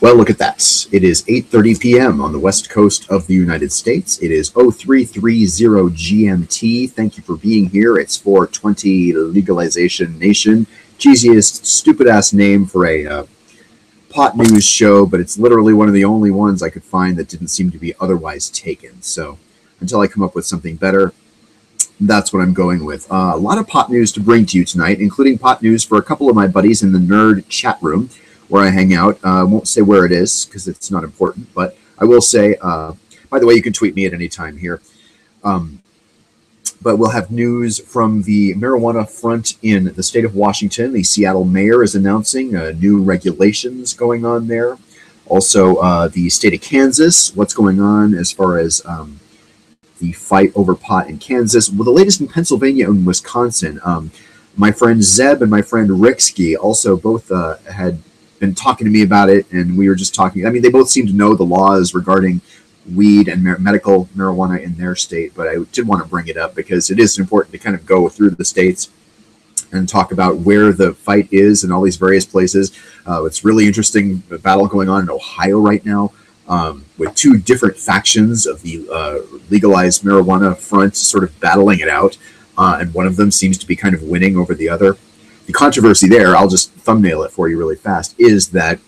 Well, look at that. It is 8:30 p.m. on the west coast of the United States. It is 0330 GMT. Thank you for being here. It's 420 Legalization Nation. Cheesiest, stupid-ass name for a pot news show, but it's literally one of the only ones I could find that didn't seem to be otherwise taken. So until I come up with something better, that's what I'm going with. A lot of pot news to bring to you tonight, including pot news for a couple of my buddies in the nerd chat room where I hang out. I won't say where it is because it's not important, but I will say, by the way, you can tweet me at any time here. But we'll have news from the marijuana front in the state of Washington. The Seattle mayor is announcing new regulations going on there. Also, the state of Kansas, what's going on as far as the fight over pot in Kansas. Well, the latest in Pennsylvania and Wisconsin. My friend Zeb and my friend Ricksky also both had been talking to me about it, and we were just talking. I mean, they both seem to know the laws regarding weed and medical marijuana in their state, but I did want to bring it up because it is important to kind of go through the states and talk about where the fight is in all these various places. It's really interesting battle going on in Ohio right now with two different factions of the legalized marijuana front sort of battling it out, and one of them seems to be kind of winning over the other. The controversy there, I'll just thumbnail it for you really fast, is that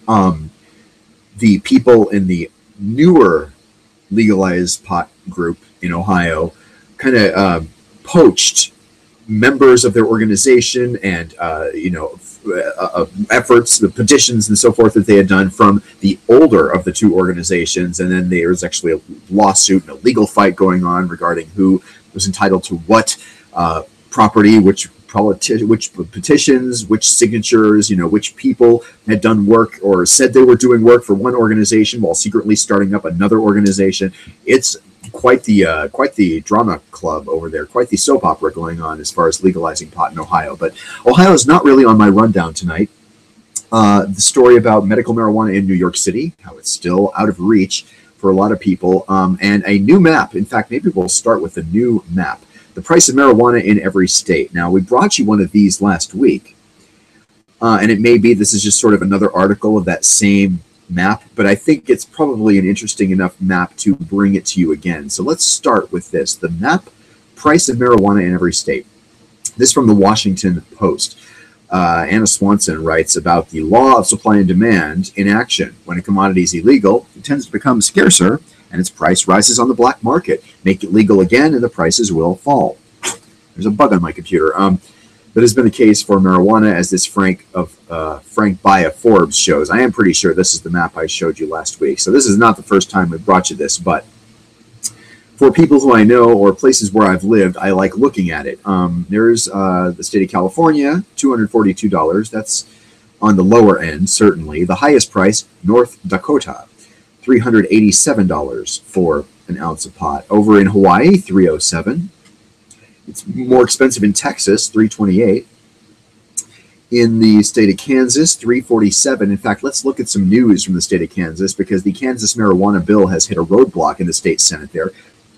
the people in the newer legalized pot group in Ohio kind of poached members of their organization and efforts, the petitions and so forth that they had done from the older of the two organizations, and then there was actually a lawsuit and a legal fight going on regarding who was entitled to what property, which petitions, which signatures, which people had done work or said they were doing work for one organization while secretly starting up another organization. It's quite the drama club over there, quite the soap opera going on as far as legalizing pot in Ohio. But Ohio is not really on my rundown tonight. The story about medical marijuana in New York City, how it's still out of reach for a lot of people, and a new map. In fact, maybe we'll start with a new map. The price of marijuana in every state. Now, we brought you one of these last week, and it may be this is just sort of another article of that same map, but I think it's probably an interesting enough map to bring it to you again. So let's start with this. The map, price of marijuana in every state. This from the Washington Post. Anna Swanson writes about the law of supply and demand in action. When a commodity is illegal, it tends to become scarcer, and its price rises on the black market. Make it legal again, and the prices will fall. There's a bug on my computer. That has been the case for marijuana, as this Frank Baya Forbes shows. I am pretty sure this is the map I showed you last week. So this is not the first time we brought you this, but for people who I know or places where I've lived, I like looking at it. There's the state of California, $242. That's on the lower end, certainly. The highest price, North Dakota, $387 for an ounce of pot. Over in Hawaii, $307. It's more expensive in Texas, $328. In the state of Kansas, $347. In fact, let's look at some news from the state of Kansas, because the Kansas marijuana bill has hit a roadblock in the state Senate there.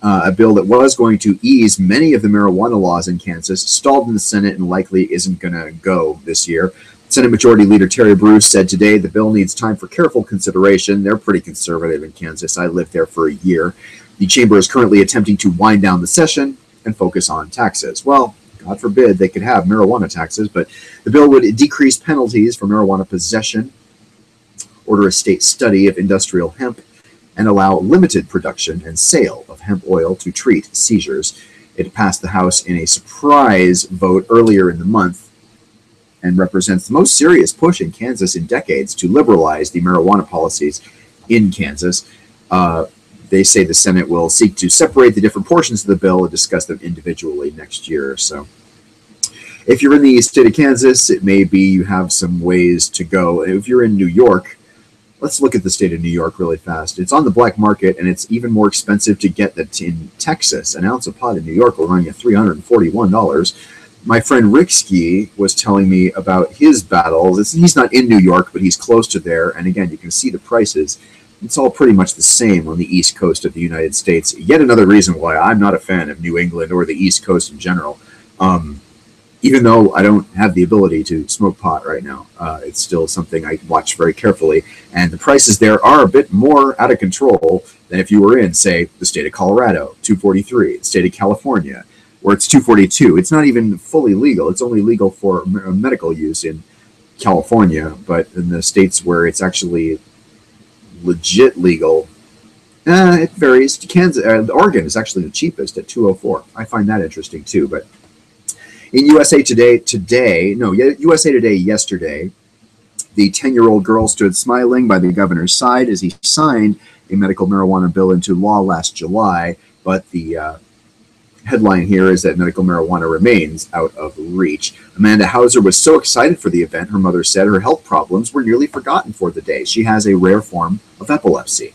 A bill that was going to ease many of the marijuana laws in Kansas stalled in the Senate and likely isn't going to go this year. Senate Majority Leader Terry Bruce said today the bill needs time for careful consideration. They're pretty conservative in Kansas. I lived there for a year. The chamber is currently attempting to wind down the session and focus on taxes. Well, God forbid they could have marijuana taxes, but the bill would decrease penalties for marijuana possession, order a state study of industrial hemp, and allow limited production and sale of hemp oil to treat seizures. It passed the House in a surprise vote earlier in the month and represents the most serious push in Kansas in decades to liberalize the marijuana policies in Kansas. They say the Senate will seek to separate the different portions of the bill and discuss them individually next year or so. If you're in the state of Kansas, it may be you have some ways to go. If you're in New York, let's look at the state of New York really fast. It's on the black market, and it's even more expensive to get that in Texas. An ounce of pot in New York will run you $341. My friend Ricksky was telling me about his battles. He's not in New York, but he's close to there. And again, you can see the prices. It's all pretty much the same on the East Coast of the United States. Yet another reason why I'm not a fan of New England or the East Coast in general. even though I don't have the ability to smoke pot right now. It's still something I watch very carefully, and the prices there are a bit more out of control than if you were in, say, the state of Colorado, $243, the state of California, where it's $242. It's not even fully legal. It's only legal for medical use in California, but in the states where it's actually legit legal, it varies. Kansas, Oregon is actually the cheapest at $204. I find that interesting too. But in USA Today yesterday, the 10-year-old girl stood smiling by the governor's side as he signed a medical marijuana bill into law last July. But the headline here is that medical marijuana remains out of reach. Amanda Hauser was so excited for the event, her mother said her health problems were nearly forgotten for the day. She has a rare form of epilepsy.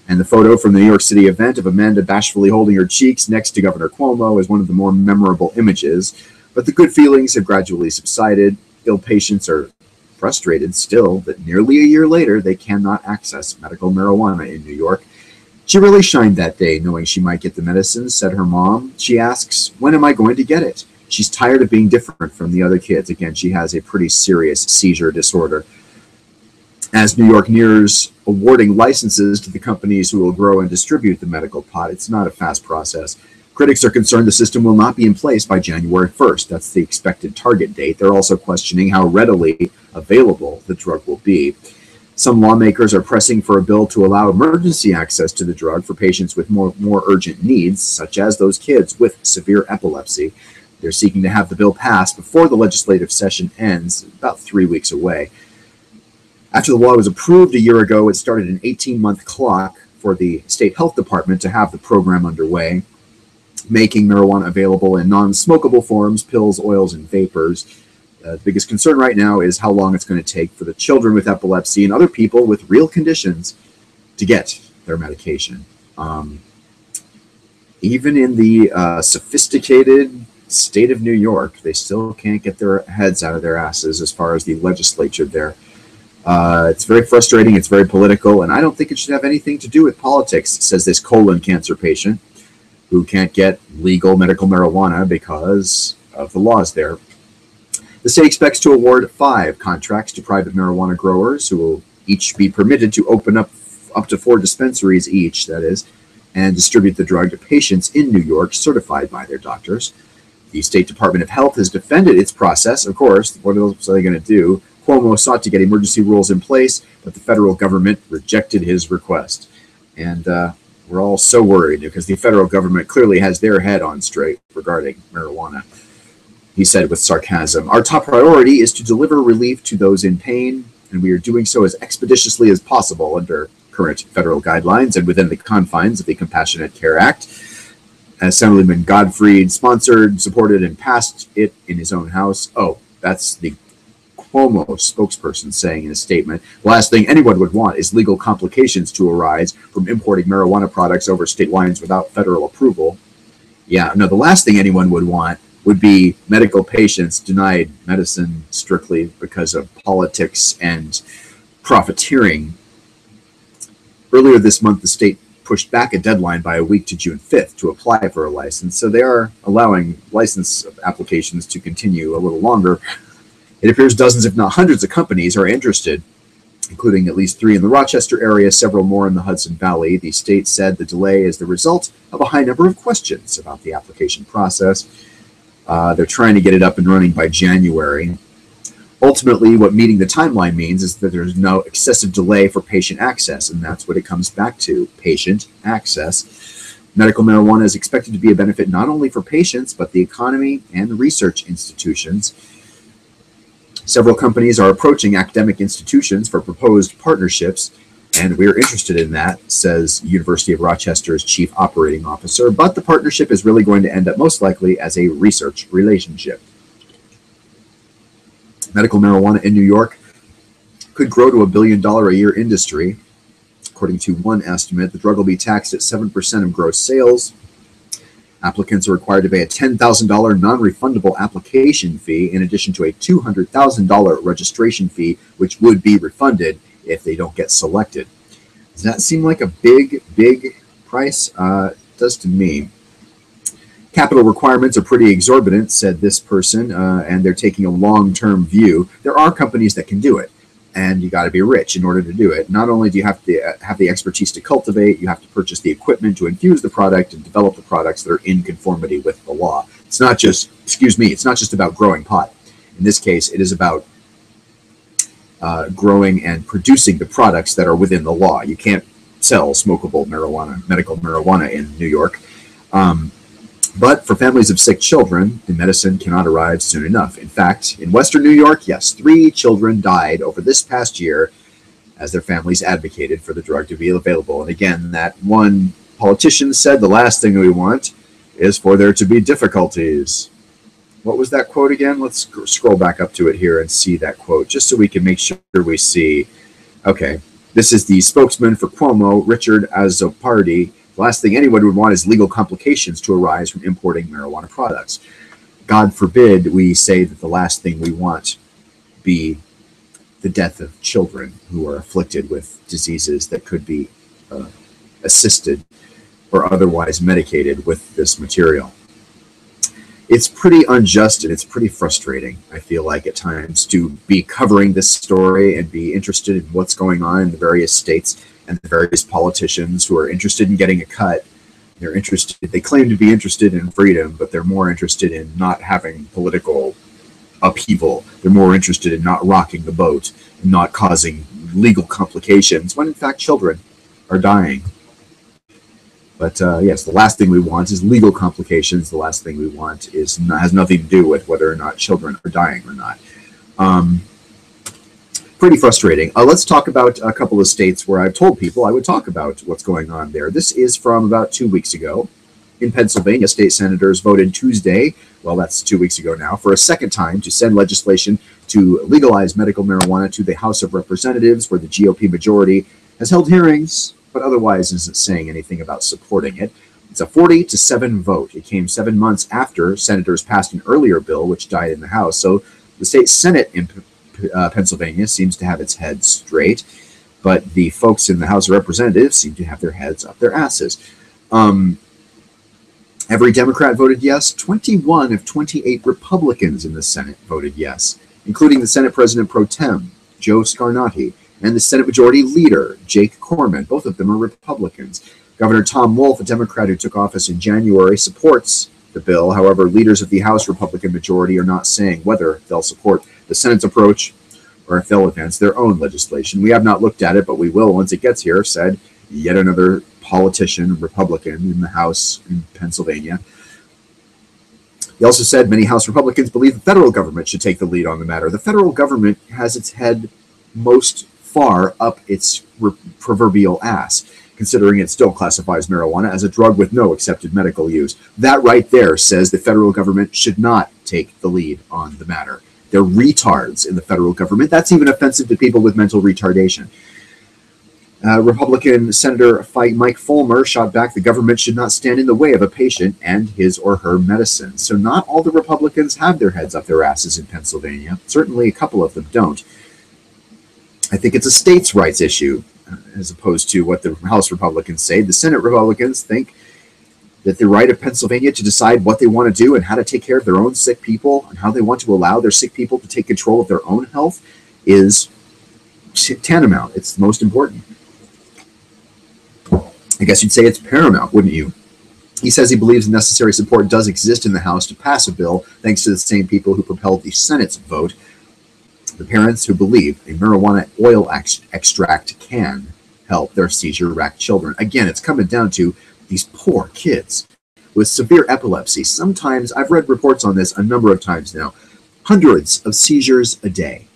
And the photo from the New York City event of Amanda bashfully holding her cheeks next to Governor Cuomo is one of the more memorable images. But the good feelings have gradually subsided. Ill patients are frustrated still that nearly a year later they cannot access medical marijuana in New York. She really shined that day, knowing she might get the medicine, said her mom. She asks, when am I going to get it? She's tired of being different from the other kids. Again, she has a pretty serious seizure disorder. As New York nears awarding licenses to the companies who will grow and distribute the medical pot, it's not a fast process. Critics are concerned the system will not be in place by January 1st. That's the expected target date. They're also questioning how readily available the drug will be. Some lawmakers are pressing for a bill to allow emergency access to the drug for patients with more urgent needs, such as those kids with severe epilepsy. They're seeking to have the bill passed before the legislative session ends, about 3 weeks away. After the law was approved a year ago, it started an 18-month clock for the state health department to have the program underway, making marijuana available in non-smokable forms, pills, oils, and vapors. The biggest concern right now is how long it's going to take for the children with epilepsy and other people with real conditions to get their medication. Even in the sophisticated state of New York, they still can't get their heads out of their asses as far as the legislature there. It's very frustrating. It's very political, and I don't think it should have anything to do with politics, says this colon cancer patient who can't get legal medical marijuana because of the laws there. The state expects to award 5 contracts to private marijuana growers who will each be permitted to open up to 4 dispensaries each, that is, and distribute the drug to patients in New York certified by their doctors. The State Department of Health has defended its process. Of course, what else are they going to do? Cuomo sought to get emergency rules in place, but the federal government rejected his request. And we're all so worried because the federal government clearly has their head on straight regarding marijuana. He said with sarcasm, our top priority is to deliver relief to those in pain, and we are doing so as expeditiously as possible under current federal guidelines and within the confines of the Compassionate Care Act. Assemblyman Gottfried sponsored, supported, and passed it in his own house. Oh, that's the Cuomo spokesperson saying in a statement, the last thing anyone would want is legal complications to arise from importing marijuana products over state lines without federal approval. Yeah, no, the last thing anyone would want would be medical patients denied medicine strictly because of politics and profiteering. Earlier this month, the state pushed back a deadline by a week to June 5th to apply for a license, so they are allowing license applications to continue a little longer. It appears dozens, if not hundreds, of companies are interested, including at least 3 in the Rochester area, several more in the Hudson Valley. The state said the delay is the result of a high number of questions about the application process. They're trying to get it up and running by January. Ultimately, what meeting the timeline means is that there's no excessive delay for patient access, and that's what it comes back to, patient access. Medical marijuana is expected to be a benefit not only for patients, but the economy and research institutions. Several companies are approaching academic institutions for proposed partnerships, and we're interested in that, says University of Rochester's chief operating officer, but the partnership is really going to end up most likely as a research relationship. Medical marijuana in New York could grow to $1 billion a year industry. According to one estimate, the drug will be taxed at 7% of gross sales. Applicants are required to pay a $10,000 non-refundable application fee in addition to a $200,000 registration fee, which would be refunded if they don't get selected. Does that seem like a big price? It does to me. Capital requirements are pretty exorbitant, said this person, and they're taking a long-term view. There are companies that can do it, and you got to be rich in order to do it. Not only do you have to have the expertise to cultivate, you have to purchase the equipment to infuse the product and develop the products that are in conformity with the law. It's not just, it's not just about growing pot. In this case, it is about growing and producing the products that are within the law. You can't sell smokable marijuana, medical marijuana in New York. But for families of sick children, the medicine cannot arrive soon enough. In fact, in Western New York, yes, 3 children died over this past year as their families advocated for the drug to be available. And again, that one politician said the last thing we want is for there to be difficulties. What was that quote again? Let's scroll back up to it here and see that quote, just so we can make sure we see. Okay, this is the spokesman for Cuomo, Richard Azzopardi. The last thing anyone would want is legal complications to arise from importing marijuana products. God forbid we say that the last thing we want be the death of children who are afflicted with diseases that could be assisted or otherwise medicated with this material. It's pretty unjust and it's pretty frustrating, I feel like, at times, to be covering this story and be interested in what's going on in the various states and the various politicians who are interested in getting a cut. They're interested, they claim to be interested in freedom, but they're more interested in not having political upheaval. They're more interested in not rocking the boat and not causing legal complications when in fact children are dying. But yes, the last thing we want is legal complications. The last thing we want is has nothing to do with whether or not children are dying or not. Pretty frustrating. Let's talk about a couple of states where I've told people I would talk about what's going on there. This is from about 2 weeks ago. In Pennsylvania, state senators voted Tuesday, well, that's 2 weeks ago now, for a second time to send legislation to legalize medical marijuana to the House of Representatives, where the GOP majority has held hearings, but otherwise isn't saying anything about supporting it. It's a 40-7 vote. It came 7 months after senators passed an earlier bill, which died in the House. So the state Senate in Pennsylvania seems to have its head straight, but the folks in the House of Representatives seem to have their heads up their asses. Every Democrat voted yes. 21 of 28 Republicans in the Senate voted yes, including the Senate President Pro Tem, Joe Scarnati, and the Senate Majority Leader, Jake Corman. Both of them are Republicans. Governor Tom Wolf, a Democrat who took office in January, supports the bill. However, leaders of the House Republican majority are not saying whether they'll support the Senate's approach or if they'll advance their own legislation. We have not looked at it, but we will once it gets here, said yet another politician, Republican, in the House in Pennsylvania. He also said many House Republicans believe the federal government should take the lead on the matter. The federal government has its head most far up its proverbial ass, considering it still classifies marijuana as a drug with no accepted medical use. That right there says the federal government should not take the lead on the matter. They're retards in the federal government. That's even offensive to people with mental retardation. Republican Senator Mike Fulmer shot back, the government should not stand in the way of a patient and his or her medicine. So not all the Republicans have their heads up their asses in Pennsylvania. Certainly a couple of them don't. I think it's a states' rights issue, as opposed to what the House Republicans say. The Senate Republicans think that the right of Pennsylvania to decide what they want to do and how to take care of their own sick people and how they want to allow their sick people to take control of their own health is tantamount. It's the most important. I guess you'd say it's paramount, wouldn't you? He says he believes necessary support does exist in the House to pass a bill, thanks to the same people who propelled the Senate's vote. The parents who believe a marijuana oil extract can help their seizure-racked children. Again, it's coming down to these poor kids with severe epilepsy. Sometimes, I've read reports on this a number of times now, hundreds of seizures a day.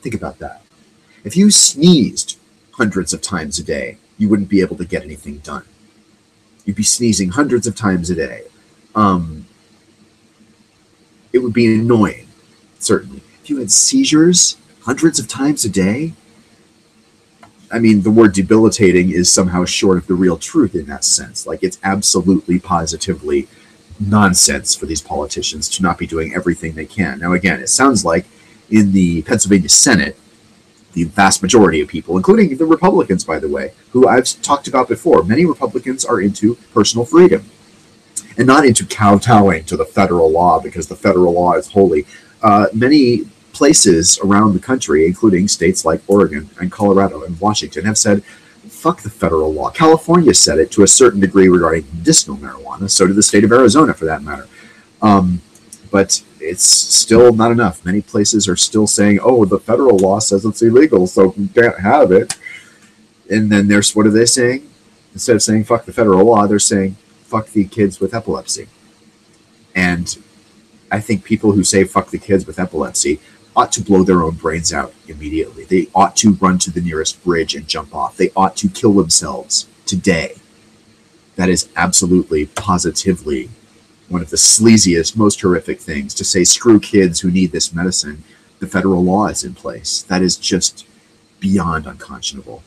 Think about that. If you sneezed hundreds of times a day, you wouldn't be able to get anything done. You'd be sneezing hundreds of times a day. It would be annoying, certainly. If you had seizures hundreds of times a day, I mean, the word debilitating is somehow short of the real truth in that sense. Like, it's absolutely, positively nonsense for these politicians to not be doing everything they can. Now, again, it sounds like in the Pennsylvania Senate, the vast majority of people, including the Republicans, by the way, who I've talked about before, many Republicans are into personal freedom. and not into kowtowing to the federal law because the federal law is holy. Many places around the country, including states like Oregon and Colorado and Washington, have said, fuck the federal law. California said it to a certain degree regarding medicinal marijuana. So did the state of Arizona, for that matter. But it's still not enough. Many places are still saying, oh, the federal law says it's illegal, so we can't have it. And then what are they saying? Instead of saying fuck the federal law, they're saying fuck the kids with epilepsy. And I think people who say fuck the kids with epilepsy ought to blow their own brains out immediately. They ought to run to the nearest bridge and jump off. They ought to kill themselves today. That is absolutely, positively one of the sleaziest, most horrific things, to say screw kids who need this medicine. The federal law is in place. That is just beyond unconscionable.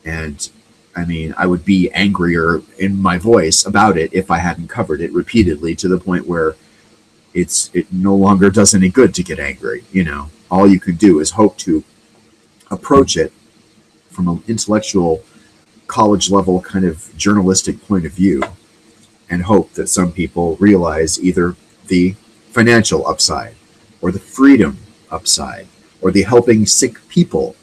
And I mean, I would be angrier in my voice about it if I hadn't covered it repeatedly to the point where it no longer does any good to get angry. You know, all you can do is hope to approach it from an intellectual, college level kind of journalistic point of view, and hope that some people realize either the financial upside or the freedom upside or the helping sick people.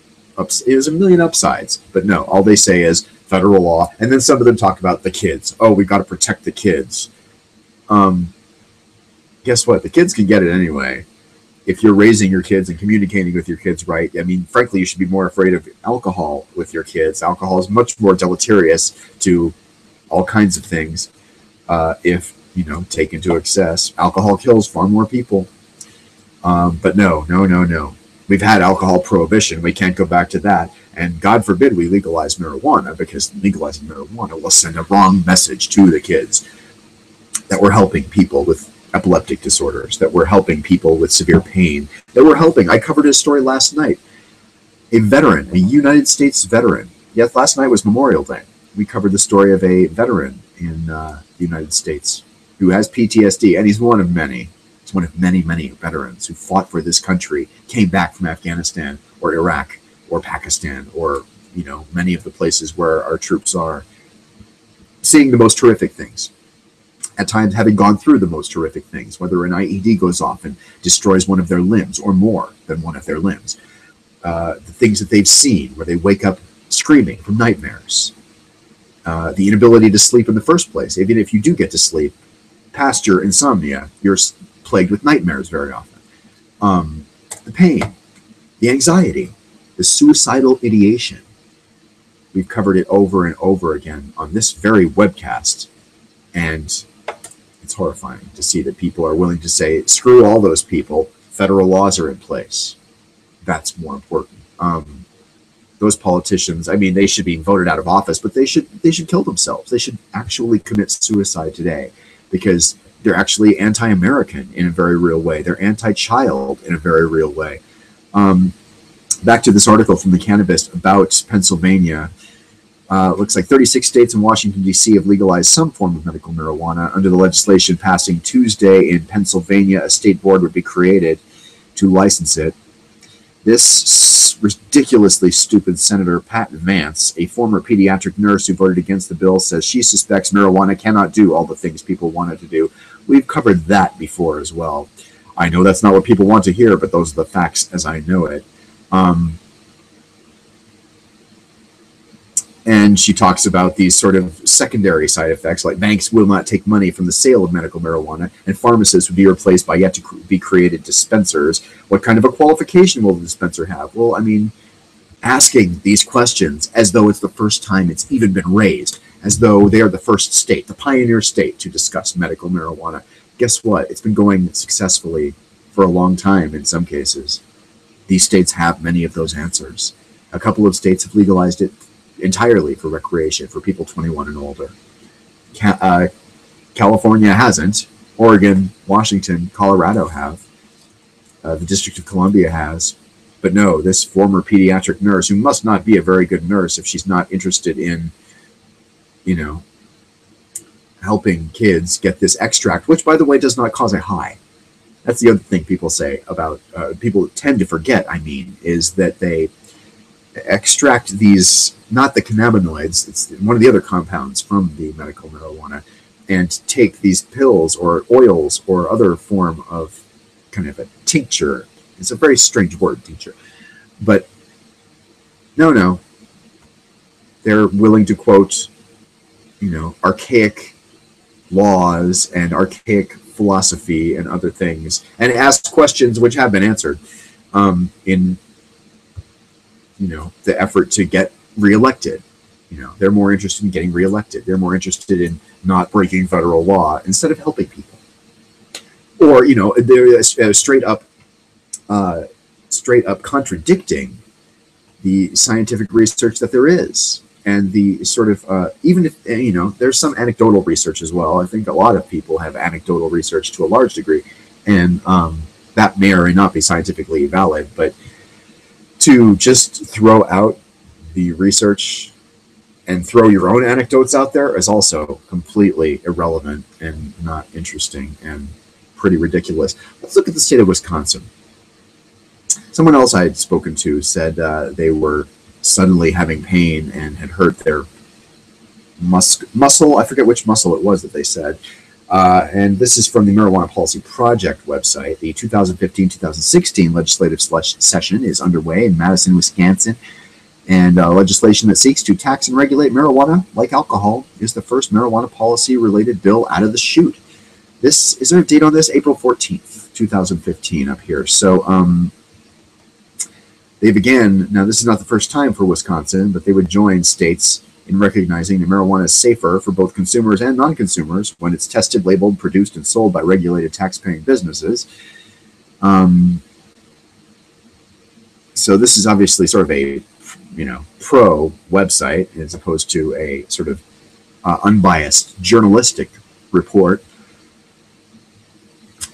There's a million upsides, but no, all they say is federal law, and then some of them talk about the kids. Oh, we got to protect the kids. Guess what? The kids can get it anyway. If you're raising your kids and communicating with your kids right, I mean, frankly, you should be more afraid of alcohol with your kids. Alcohol is much more deleterious to all kinds of things if, you know, taken to excess. Alcohol kills far more people. But no. We've had alcohol prohibition. We can't go back to that. And God forbid we legalize marijuana, because legalizing marijuana will send a wrong message to the kids that we're helping people with epileptic disorders, that we're helping people with severe pain, that we're helping. I covered his story last night. A veteran, a United States veteran. Yes, last night was Memorial Day. We covered the story of a veteran in the United States who has PTSD, and he's one of many. He's one of many, many veterans who fought for this country, came back from Afghanistan or Iraq or Pakistan or, you know, many of the places where our troops are, seeing the most horrific things. At times having gone through the most horrific things, whether an IED goes off and destroys one of their limbs or more than one of their limbs. The things that they've seen where they wake up screaming from nightmares. The inability to sleep in the first place. Even if you do get to sleep, past your insomnia, you're plagued with nightmares very often. The pain, the anxiety, the suicidal ideation. We've covered it over and over again on this very webcast. And it's horrifying to see that people are willing to say, screw all those people, federal laws are in place. That's more important. Those politicians, I mean, they should be voted out of office, but they should kill themselves. They should actually commit suicide today, because they're actually anti-American in a very real way. They're anti-child in a very real way. Back to this article from the Cannabis about Pennsylvania. Looks like 36 states and Washington, D.C. have legalized some form of medical marijuana. Under the legislation passing Tuesday in Pennsylvania, a state board would be created to license it. This ridiculously stupid Senator Pat Vance, a former pediatric nurse who voted against the bill, says she suspects marijuana cannot do all the things people want it to do. We've covered that before as well. I know that's not what people want to hear, but those are the facts as I know it. And she talks about these sort of secondary side effects, like banks will not take money from the sale of medical marijuana, and pharmacists would be replaced by yet to be created dispensers. What kind of a qualification will the dispenser have? Well, I mean, asking these questions as though it's the first time it's even been raised, as though they are the first state, the pioneer state, to discuss medical marijuana. Guess what? It's been going successfully for a long time in some cases. These states have many of those answers. A couple of states have legalized it entirely for recreation for people 21 and older. California hasn't. Oregon, Washington, Colorado have. The District of Columbia has. But no, this former pediatric nurse, who must not be a very good nurse if she's not interested in, you know, helping kids get this extract, which, by the way, does not cause a high. That's the other thing people say about, people tend to forget, I mean, is that they extract these, not the cannabinoids, it's one of the other compounds from the medical marijuana, and take these pills or oils or other form of kind of a tincture. It's a very strange word, tincture. But no, they're willing to quote, archaic laws and archaic philosophy and other things, and ask questions which have been answered in the effort to get reelected. They're more interested in getting reelected. They're more interested in not breaking federal law instead of helping people. Or they're straight up contradicting the scientific research that there is, and the sort of even if there's some anecdotal research as well. I think a lot of people have anecdotal research to a large degree, and that may or may not be scientifically valid. But to just throw out the research and throw your own anecdotes out there is also completely irrelevant and not interesting and pretty ridiculous. Let's look at the state of Wisconsin. Someone else I had spoken to said they were suddenly having pain and had hurt their muscle. I forget which muscle it was that they said. And this is from the Marijuana Policy Project website. The 2015-2016 legislative session is underway in Madison, Wisconsin. And legislation that seeks to tax and regulate marijuana, like alcohol, is the first marijuana policy-related bill out of the chute. Is there a date on this? April 14th, 2015 up here. So they've again, now this is not the first time for Wisconsin, but they would join states in recognizing that marijuana is safer for both consumers and non-consumers when it's tested, labeled, produced, and sold by regulated tax-paying businesses. So this is obviously sort of a pro website as opposed to a sort of unbiased journalistic report.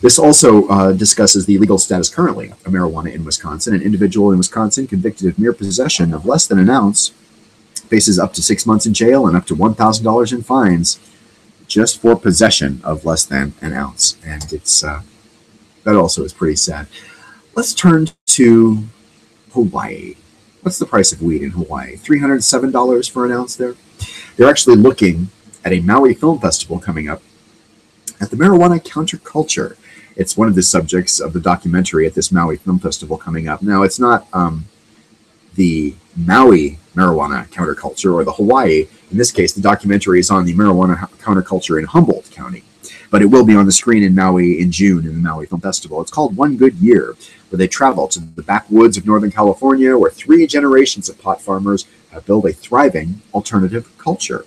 This also discusses the legal status currently of marijuana in Wisconsin. An individual in Wisconsin convicted of mere possession of less than an ounce faces up to 6 months in jail and up to $1,000 in fines just for possession of less than an ounce. And it's that also is pretty sad. Let's turn to Hawaii. What's the price of weed in Hawaii? $307 for an ounce there. They're actually looking at a Maui Film Festival coming up at the Marijuana Counterculture. It's one of the subjects of the documentary at this Maui Film Festival coming up. Now, it's not the Maui marijuana counterculture or the Hawaii. In this case, the documentary is on the marijuana counterculture in Humboldt County. But it will be on the screen in Maui in June in the Maui Film Festival. It's called One Good Year, where they travel to the backwoods of Northern California, where 3 generations of pot farmers have built a thriving alternative culture.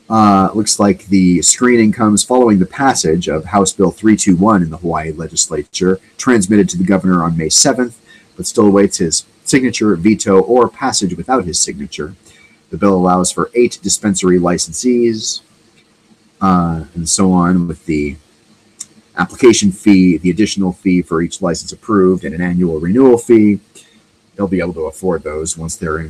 Looks like the screening comes following the passage of House Bill 321 in the Hawaii legislature, transmitted to the governor on May 7th, but still awaits his signature, veto, or passage without his signature. The bill allows for 8 dispensary licensees, and so on, with the application fee, the additional fee for each license approved, and an annual renewal fee. They'll be able to afford those once they're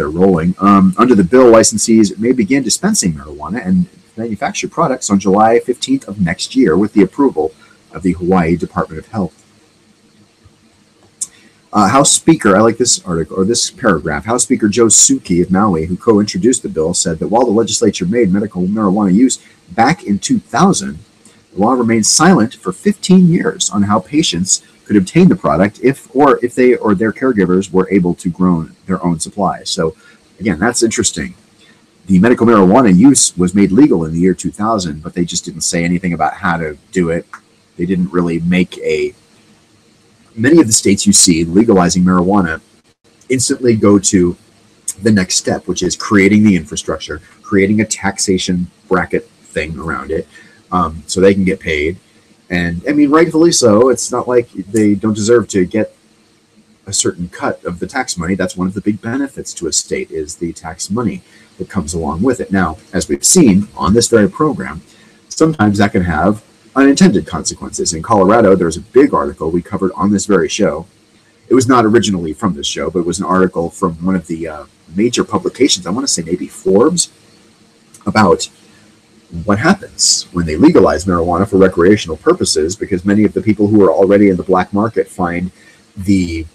rolling. Under the bill, licensees may begin dispensing marijuana and manufacture products on July 15th of next year with the approval of the Hawaii Department of Health. House Speaker, I like this article, or this paragraph. House Speaker Joe Suki of Maui, who co-introduced the bill, said that while the legislature made medical marijuana use back in 2000, the law remained silent for 15 years on how patients could obtain the product if they or their caregivers were able to grow their own supply. So, again, that's interesting. The medical marijuana use was made legal in the year 2000, but they just didn't say anything about how to do it. They didn't really make many of the states you see legalizing marijuana instantly go to the next step, which is creating the infrastructure, creating a taxation bracket thing around it, so they can get paid. And I mean, rightfully so. It's not like they don't deserve to get a certain cut of the tax money. That's one of the big benefits to a state, is the tax money that comes along with it. Now, as we've seen on this very program, sometimes that can have unintended consequences. In Colorado, there's a big article we covered on this very show. It was not originally from this show, but it was an article from one of the major publications, I want to say maybe Forbes, about what happens when they legalize marijuana for recreational purposes, because many of the people who are already in the black market find the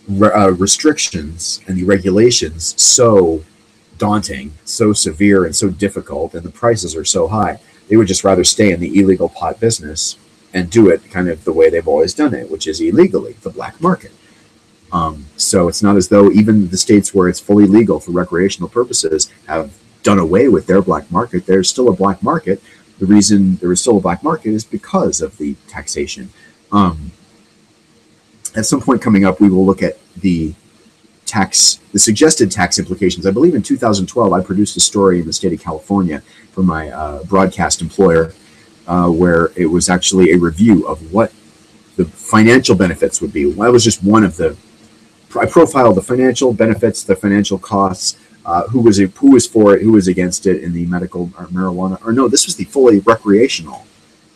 restrictions and the regulations so daunting, so severe, and so difficult, and the prices are so high, they would just rather stay in the illegal pot business and do it kind of the way they've always done it, which is illegally, the black market. So it's not as though even the states where it's fully legal for recreational purposes have done away with their black market. There's still a black market. The reason there is still a black market is because of the taxation. At some point coming up, we will look at the suggested tax implications. I believe in 2012, I produced a story in the state of California for my broadcast employer, where it was actually a review of what the financial benefits would be. That was just one of the. I profiled the financial benefits, the financial costs, who was for it, who was against it in the medical marijuana. Or no, this was the fully recreational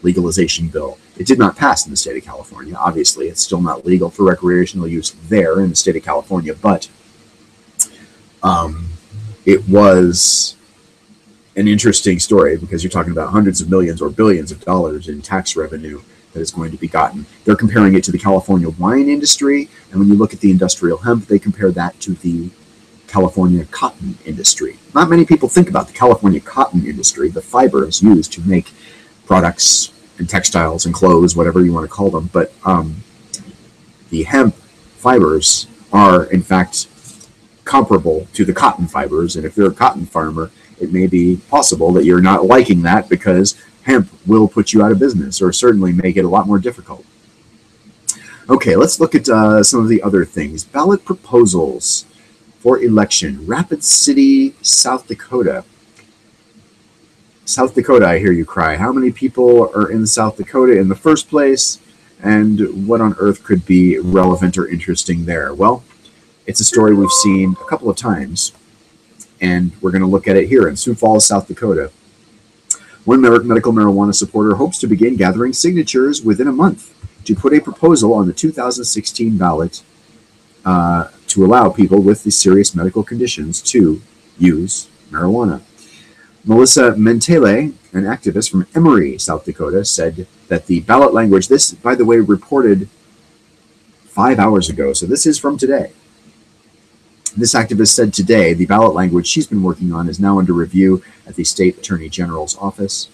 legalization bill. It did not pass in the state of California. Obviously, it's still not legal for recreational use there in the state of California, but it was an interesting story because you're talking about hundreds of millions or billions of dollars in tax revenue that is going to be gotten. They're comparing it to the California wine industry, and when you look at the industrial hemp, they compare that to the California cotton industry. Not many people think about the California cotton industry, the fibers used to make products and textiles and clothes, whatever you want to call them, but the hemp fibers are, in fact, comparable to the cotton fibers, and if you're a cotton farmer, it may be possible that you're not liking that because hemp will put you out of business or certainly make it a lot more difficult. Okay, let's look at some of the other things. Ballot proposals for election. Rapid City, South Dakota. South Dakota, I hear you cry. How many people are in South Dakota in the first place? And what on earth could be relevant or interesting there? Well, it's a story we've seen a couple of times, and we're going to look at it here in Sioux Falls, South Dakota. One medical marijuana supporter hopes to begin gathering signatures within a month to put a proposal on the 2016 ballot to allow people with these serious medical conditions to use marijuana. Melissa Mentele, an activist from Emory, South Dakota, said that the ballot language, this, by the way, reported 5 hours ago, so this is from today. This activist said today the ballot language she's been working on is now under review at the state attorney general's office.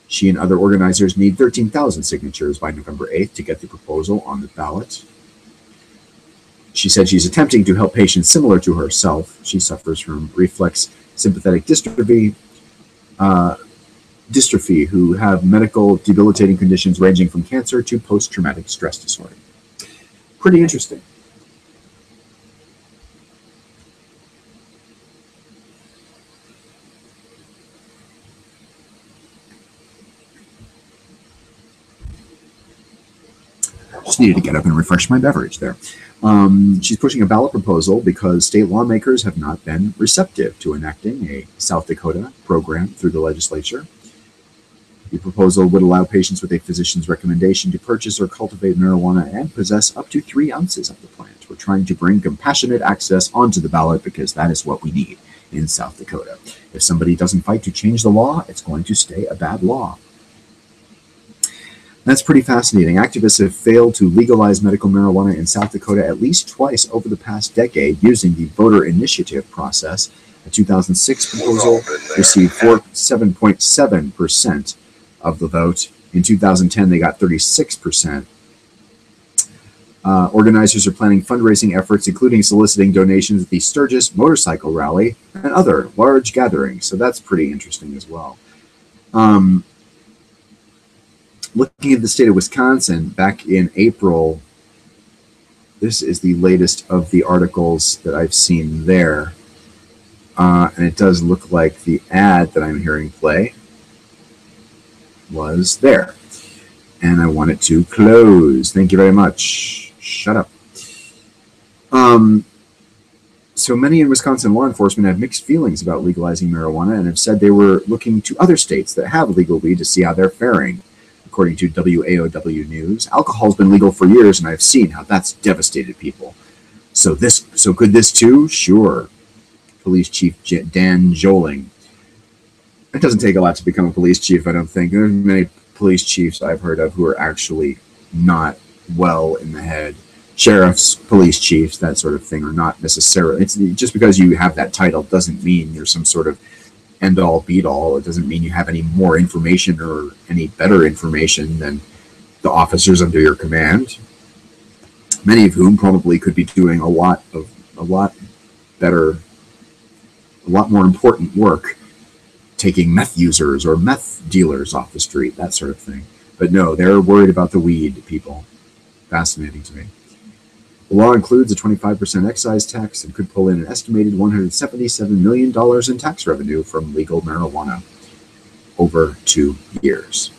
She and other organizers need 13,000 signatures by November 8th to get the proposal on the ballot. She said she's attempting to help patients similar to herself. She suffers from reflex sympathetic dystrophy, who have medical debilitating conditions ranging from cancer to post-traumatic stress disorder. Pretty interesting. Just needed to get up and refresh my beverage there. She's pushing a ballot proposal because state lawmakers have not been receptive to enacting a South Dakota program through the legislature. The proposal would allow patients with a physician's recommendation to purchase or cultivate marijuana and possess up to 3 ounces of the plant. We're trying to bring compassionate access onto the ballot because that is what we need in South Dakota. If somebody doesn't fight to change the law, it's going to stay a bad law. That's pretty fascinating. Activists have failed to legalize medical marijuana in South Dakota at least twice over the past decade using the voter initiative process. A 2006 proposal received 7.7% of the vote. In 2010, they got 36%. Organizers are planning fundraising efforts, including soliciting donations at the Sturgis Motorcycle Rally and other large gatherings. So that's pretty interesting as well. Looking at the state of Wisconsin, back in April, this is the latest of the articles that I've seen there. And it does look like the ad that I'm hearing play was there. And I want it to close. Thank you very much. Shut up. So many in Wisconsin law enforcement have mixed feelings about legalizing marijuana and have said they were looking to other states that have legal weed to see how they're faring. According to WAOW News, alcohol's been legal for years, and I've seen how that's devastated people. So could this too? Sure. Police Chief Dan Joling. It doesn't take a lot to become a police chief, I don't think. There's many police chiefs I've heard of who are actually not well in the head. sheriffs, police chiefs, that sort of thing are not necessarily, it's just because you have that title doesn't mean you're some sort of end all beat all. It doesn't mean you have any more information or any better information than the officers under your command, many of whom probably could be doing a lot better, a lot more important work, taking meth users or meth dealers off the street, that sort of thing. But no, they're worried about the weed people. Fascinating to me. The law includes a 25% excise tax and could pull in an estimated $177 million in tax revenue from legal marijuana over 2 years.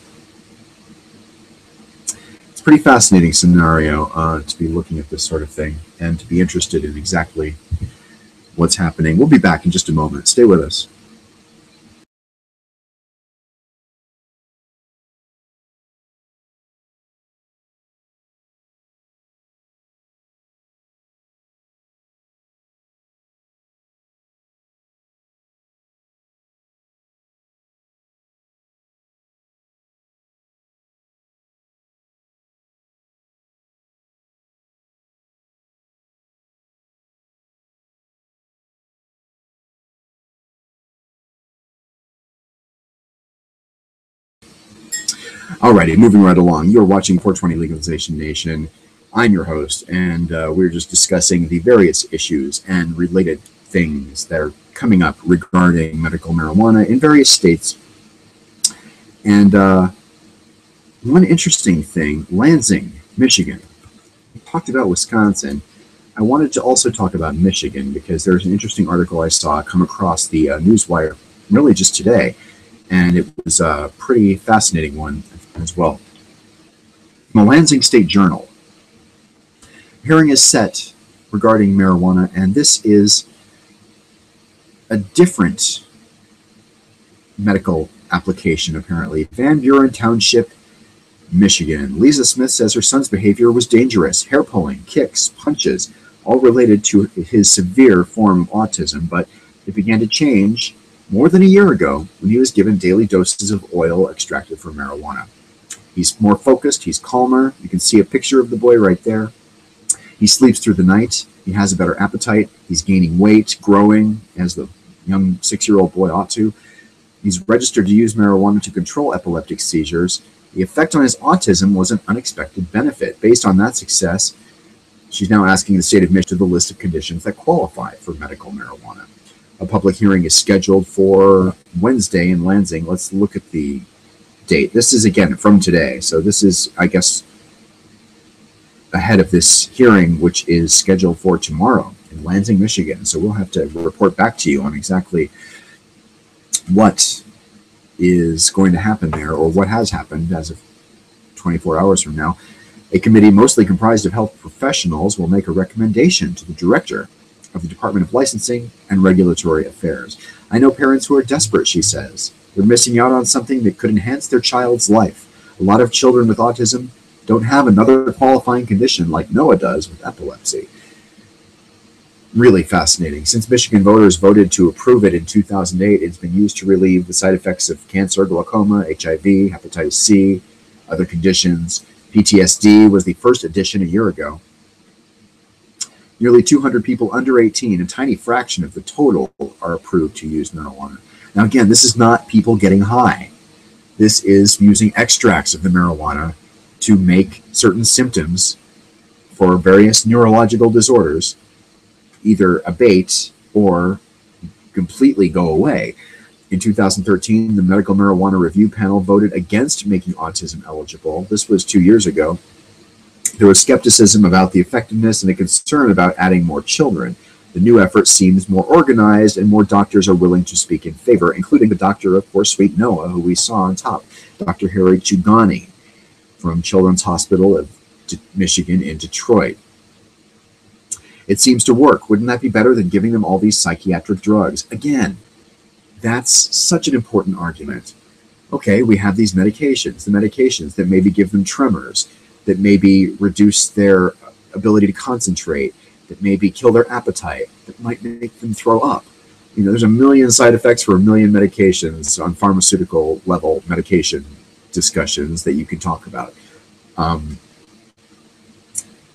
It's a pretty fascinating scenario to be looking at this sort of thing and to be interested in exactly what's happening. We'll be back in just a moment. Stay with us. Alrighty, moving right along. You're watching 420 Legalization Nation. I'm your host, and we're just discussing the various issues and related things that are coming up regarding medical marijuana in various states. And one interesting thing, Lansing, Michigan. We talked about Wisconsin. I wanted to also talk about Michigan because there's an interesting article I saw come across the Newswire really just today, and it was a pretty fascinating one as well. From the Lansing State Journal. Hearing is set regarding marijuana, and this is a different medical application, apparently. Van Buren Township, Michigan. Lisa Smith says her son's behavior was dangerous. Hair pulling, kicks, punches, all related to his severe form of autism, but it began to change more than a year ago when he was given daily doses of oil extracted from marijuana. He's more focused, he's calmer. You can see a picture of the boy right there. He sleeps through the night. He has a better appetite. He's gaining weight, growing, as the young 6-year-old boy ought to. He's registered to use marijuana to control epileptic seizures. The effect on his autism was an unexpected benefit. Based on that success, she's now asking the state of Michigan to the list of conditions that qualify for medical marijuana. A public hearing is scheduled for Wednesday in Lansing. Let's look at the date. This is, again, from today. So this is, I guess, ahead of this hearing, which is scheduled for tomorrow in Lansing, Michigan. So we'll have to report back to you on exactly what is going to happen there, or what has happened as of 24 hours from now. A committee mostly comprised of health professionals will make a recommendation to the director of the Department of Licensing and Regulatory Affairs. I know parents who are desperate, she says. They're missing out on something that could enhance their child's life. A lot of children with autism don't have another qualifying condition like Noah does with epilepsy. Really fascinating. Since Michigan voters voted to approve it in 2008, it's been used to relieve the side effects of cancer, glaucoma, HIV, hepatitis C, other conditions. PTSD was the first edition a year ago. Nearly 200 people under 18, a tiny fraction of the total, are approved to use marijuana. Now again, this is not people getting high. This is using extracts of the marijuana to make certain symptoms for various neurological disorders either abate or completely go away. In 2013, the Medical Marijuana Review Panel voted against making autism eligible. This was 2 years ago. There was skepticism about the effectiveness and a concern about adding more children. The new effort seems more organized, and more doctors are willing to speak in favor, including the doctor, of course, Sweet Noah, who we saw on top, Dr. Harry Chugani from Children's Hospital of Michigan in Detroit. It seems to work. Wouldn't that be better than giving them all these psychiatric drugs? Again, that's such an important argument. Okay, we have these medications, the medications that maybe give them tremors, that maybe reduce their ability to concentrate, that maybe kill their appetite, that might make them throw up. You know, there's a million side effects for a million medications on pharmaceutical level medication discussions that you can talk about.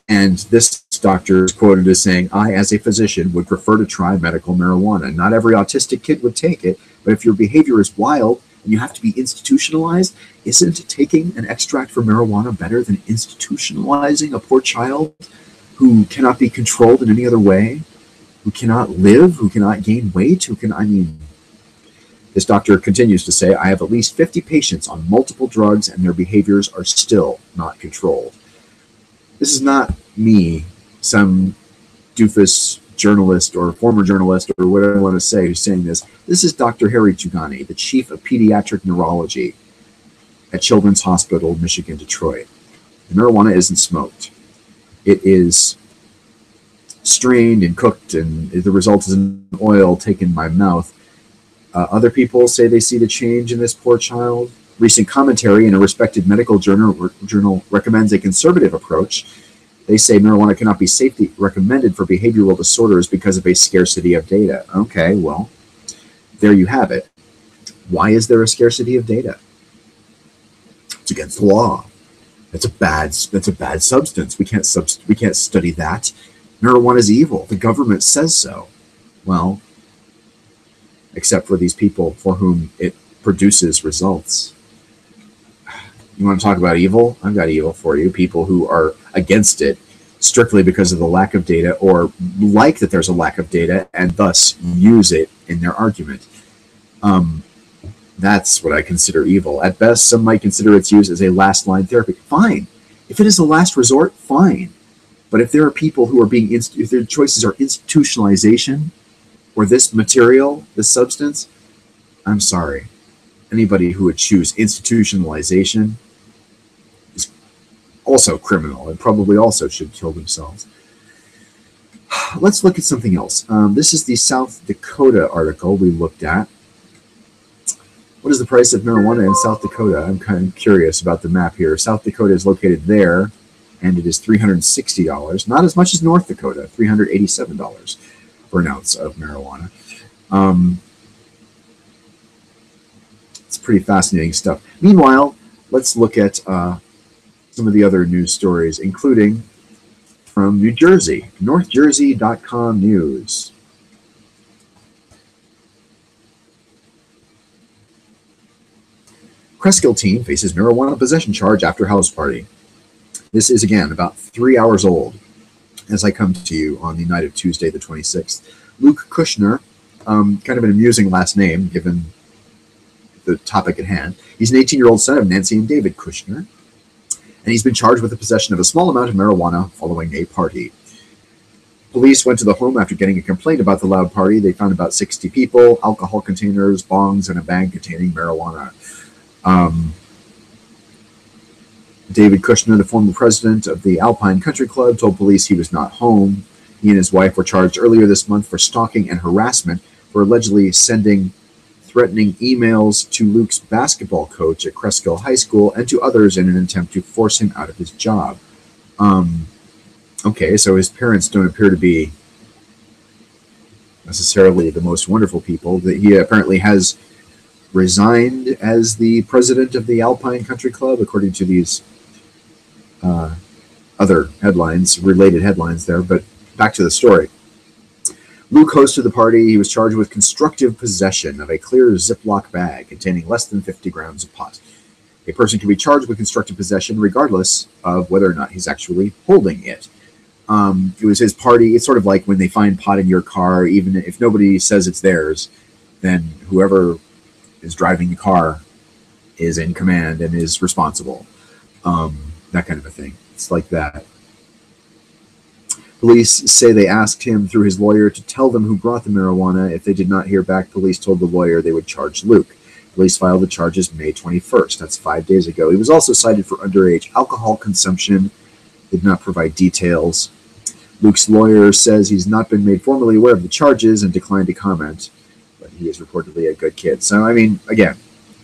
And this doctor is quoted as saying, "I, as a physician, would prefer to try medical marijuana. Not every autistic kid would take it, but if your behavior is wild and you have to be institutionalized, isn't taking an extract for marijuana better than institutionalizing a poor child who cannot be controlled in any other way, who cannot live, who cannot gain weight, who can, I mean..." This doctor continues to say, "I have at least 50 patients on multiple drugs and their behaviors are still not controlled." This is not me, some doofus journalist or former journalist or whatever I want to say who's saying this. This is Dr. Harry Tugani, the chief of pediatric neurology at Children's Hospital, Michigan, Detroit. The marijuana isn't smoked. It is strained and cooked, and the result is an oil taken by mouth. Other people say they see the change in this poor child. Recent commentary in a respected medical journal recommends a conservative approach. They say marijuana cannot be safely recommended for behavioral disorders because of a scarcity of data. Okay, well, there you have it. Why is there a scarcity of data? It's against the law. That's a bad substance. We can't study that. Marijuana is evil. The government says so. Well, except for these people for whom it produces results. You want to talk about evil? I've got evil for you. People who are against it strictly because of the lack of data, or like that there's a lack of data and thus use it in their argument. That's what I consider evil. At best, some might consider its use as a last line therapy. Fine. If it is a last resort, fine. But if there are people who are being, if their choices are institutionalization or this material, this substance, I'm sorry. Anybody who would choose institutionalization is also criminal and probably also should kill themselves. Let's look at something else. This is the South Dakota article we looked at. What is the price of marijuana in South Dakota? I'm kind of curious about the map here. South Dakota is located there, and it is $360. Not as much as North Dakota, $387 for an ounce of marijuana. It's pretty fascinating stuff. Meanwhile, let's look at some of the other news stories, including from New Jersey, NorthJersey.com news. Cresskill teen faces marijuana possession charge after house party. This is, again, about 3 hours old as I come to you on the night of Tuesday, the 26th. Luke Kushner, kind of an amusing last name given the topic at hand. He's an 18-year-old son of Nancy and David Kushner, and he's been charged with the possession of a small amount of marijuana following a party. Police went to the home after getting a complaint about the loud party. They found about 60 people, alcohol containers, bongs, and a bag containing marijuana. David Kushner, the former president of the Alpine Country Club, told police he was not home. He and his wife were charged earlier this month for stalking and harassment for allegedly sending threatening emails to Luke's basketball coach at Cresskill High School and to others in an attempt to force him out of his job. Okay, so his parents don't appear to be necessarily the most wonderful people. He apparently has resigned as the president of the Alpine Country Club, according to these other headlines, related headlines there. But back to the story. Luke hosted the party. He was charged with constructive possession of a clear Ziploc bag containing less than 50 grams of pot. A person can be charged with constructive possession regardless of whether or not he's actually holding it. It was his party. It's sort of like when they find pot in your car, even if nobody says it's theirs, then whoever is driving the car is in command and is responsible. That kind of a thing. It's like that. Police say they asked him through his lawyer to tell them who brought the marijuana. If they did not hear back, police told the lawyer they would charge Luke. Police filed the charges May 21st. That's 5 days ago. He was also cited for underage alcohol consumption. Did not provide details. Luke's lawyer says he's not been made formally aware of the charges and declined to comment, but he is reportedly a good kid. So, I mean, again,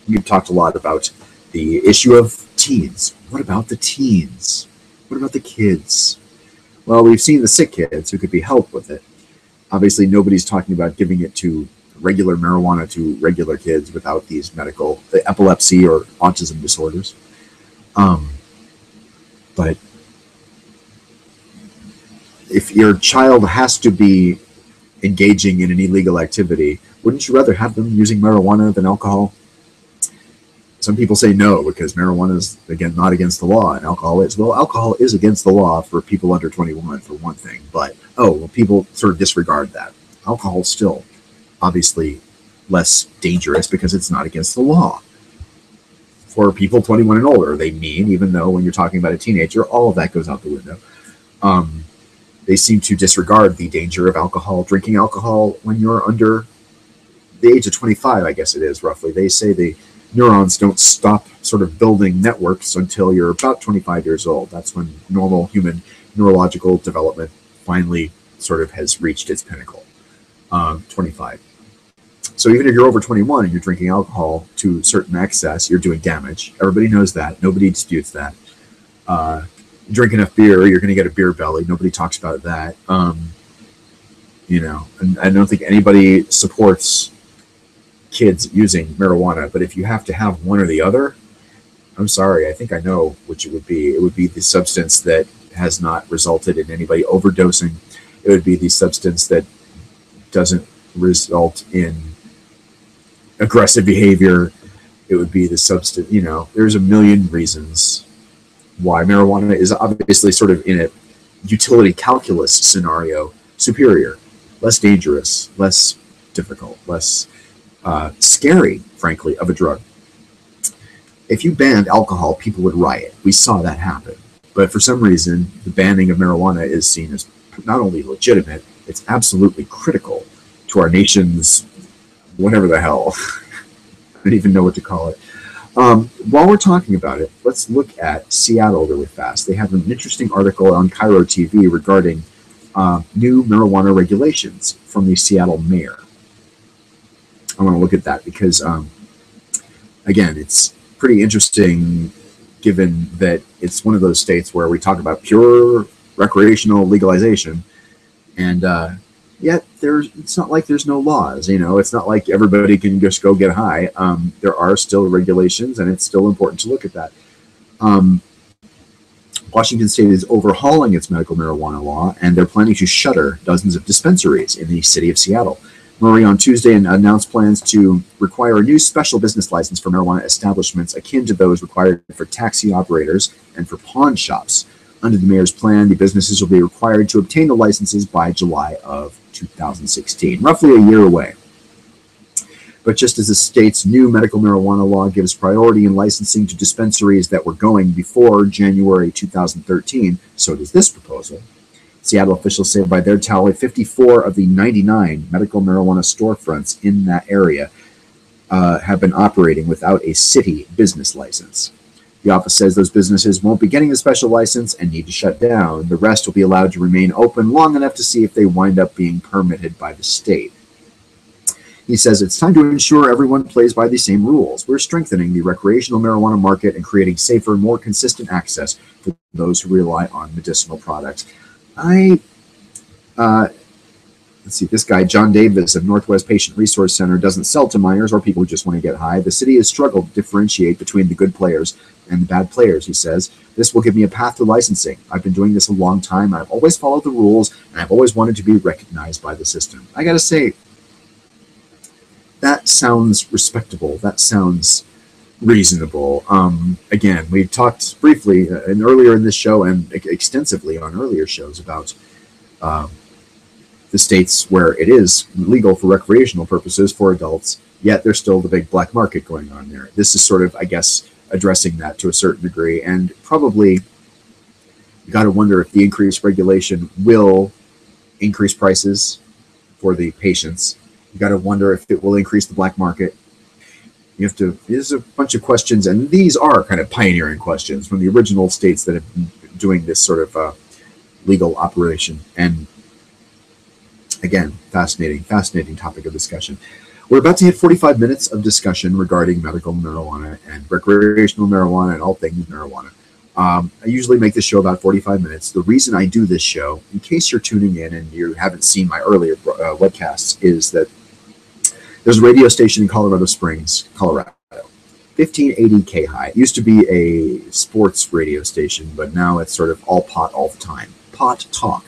we've talked a lot about the issue of teens. What about the teens? What about the kids? Well, we've seen the sick kids who could be helped with it. Obviously, nobody's talking about giving it to regular marijuana to regular kids without these medical epilepsy or autism disorders. But if your child has to be engaging in an illegal activity, wouldn't you rather have them using marijuana than alcohol? Some people say no, because marijuana is, again, not against the law, and alcohol is. Well, alcohol is against the law for people under 21, for one thing, but, people sort of disregard that. Alcohol is still obviously less dangerous because it's not against the law. For people 21 and older, they mean, even though when you're talking about a teenager, all of that goes out the window. They seem to disregard the danger of alcohol, drinking alcohol when you're under the age of 25, I guess it is, roughly. They say the neurons don't stop sort of building networks until you're about 25 years old. That's when normal human neurological development finally sort of has reached its pinnacle, 25. So even if you're over 21 and you're drinking alcohol to certain excess, you're doing damage. Everybody knows that. Nobody disputes that. Drink enough beer, you're going to get a beer belly. Nobody talks about that. And I don't think anybody supports kids using marijuana, but if you have to have one or the other, I'm sorry, I think I know which it would be. It would be the substance that has not resulted in anybody overdosing. It would be the substance that doesn't result in aggressive behavior. It would be the substance, there's a million reasons why marijuana is obviously sort of in a utility calculus scenario superior, less dangerous, less difficult, less scary, frankly, of a drug. If you banned alcohol, people would riot. We saw that happen. But for some reason, the banning of marijuana is seen as not only legitimate, it's absolutely critical to our nation's whatever the hell. I don't even know what to call it. While we're talking about it, let's look at Seattle really fast. They have an interesting article on Cairo TV regarding new marijuana regulations from the Seattle mayor. I want to look at that because, again, it's pretty interesting given that it's one of those states where we talk about pure recreational legalization, and yet it's not like there's no laws. It's not like everybody can just go get high. There are still regulations, and it's still important to look at that. Washington State is overhauling its medical marijuana law, and they're planning to shutter dozens of dispensaries in the city of Seattle. Murray on Tuesday announced plans to require a new special business license for marijuana establishments akin to those required for taxi operators and for pawn shops. Under the mayor's plan, the businesses will be required to obtain the licenses by July of 2016, roughly a year away. But just as the state's new medical marijuana law gives priority in licensing to dispensaries that were going before January 2013, so does this proposal. Seattle officials say by their tally, 54 of the 99 medical marijuana storefronts in that area have been operating without a city business license. The office says those businesses won't be getting a special license and need to shut down. The rest will be allowed to remain open long enough to see if they wind up being permitted by the state. He says it's time to ensure everyone plays by the same rules. We're strengthening the recreational marijuana market and creating safer, more consistent access for those who rely on medicinal products. Let's see, this guy, John Davis of Northwest Patient Resource Center, doesn't sell to minors or people who just want to get high. The city has struggled to differentiate between the good players and the bad players, he says. This will give me a path to licensing. I've been doing this a long time. I've always followed the rules, and I've always wanted to be recognized by the system. I got to say, that sounds respectable. That sounds reasonable. Again, we talked briefly earlier in this show and extensively on earlier shows about the states where it is legal for recreational purposes for adults, yet there's still the big black market going on there. This is sort of, I guess, addressing that to a certain degree, and probably you got to wonder if the increased regulation will increase prices for the patients. You got to wonder if it will increase the black market. There's a bunch of questions, and these are kind of pioneering questions from the original states that have been doing this sort of legal operation. And again, fascinating topic of discussion. We're about to hit 45 minutes of discussion regarding medical marijuana and recreational marijuana and all things marijuana. I usually make this show about 45 minutes. The reason I do this show, in case you're tuning in and you haven't seen my earlier webcasts, is that there's a radio station in Colorado Springs, Colorado, 1580 K-High. It used to be a sports radio station, but now it's sort of all pot all the time. Pot talk.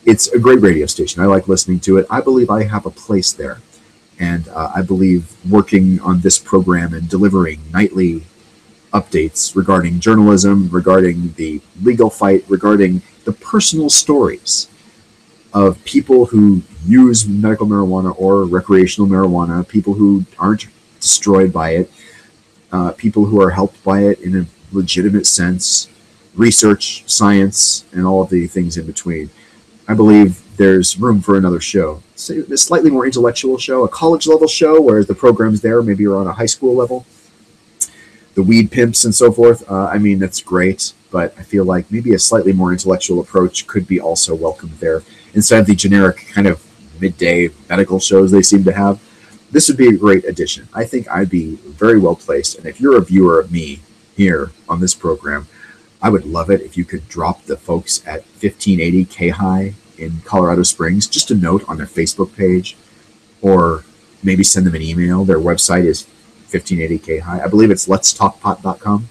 it's a great radio station. I like listening to it. I believe I have a place there. And I believe working on this program and delivering nightly updates regarding journalism, regarding the legal fight, regarding the personal stories of people who use medical marijuana or recreational marijuana, people who aren't destroyed by it, people who are helped by it in a legitimate sense, research, science, and all of the things in between. I believe there's room for another show. Say a slightly more intellectual show, a college level show, whereas the programs there maybe are on a high school level. The weed pimps and so forth. I mean, that's great, but I feel like maybe a slightly more intellectual approach could be also welcomed there instead of the generic kind of midday medical shows they seem to have. This would be a great addition. I think I'd be very well placed. And if you're a viewer of me here on this program, I would love it if you could drop the folks at 1580 K-High in Colorado Springs just a note on their Facebook page, or maybe send them an email. Their website is 1580 K-High. I believe it's letstalkpot.com.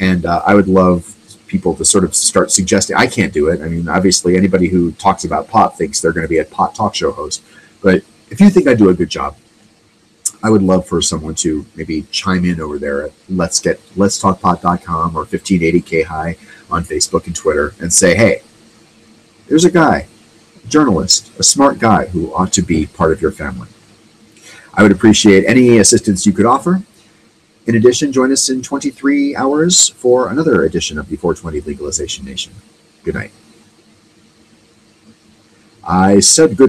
And I would love people to sort of start suggesting. I can't do it. I mean, obviously, anybody who talks about pot thinks they're going to be a pot talk show host. But if you think I do a good job, I would love for someone to maybe chime in over there at letstalkpot.com or 1580 K-High on Facebook and Twitter and say, hey, there's a guy, a journalist, a smart guy who ought to be part of your family. I would appreciate any assistance you could offer. In addition, join us in 23 hours for another edition of the 420 Legalization Nation. Good night. I said good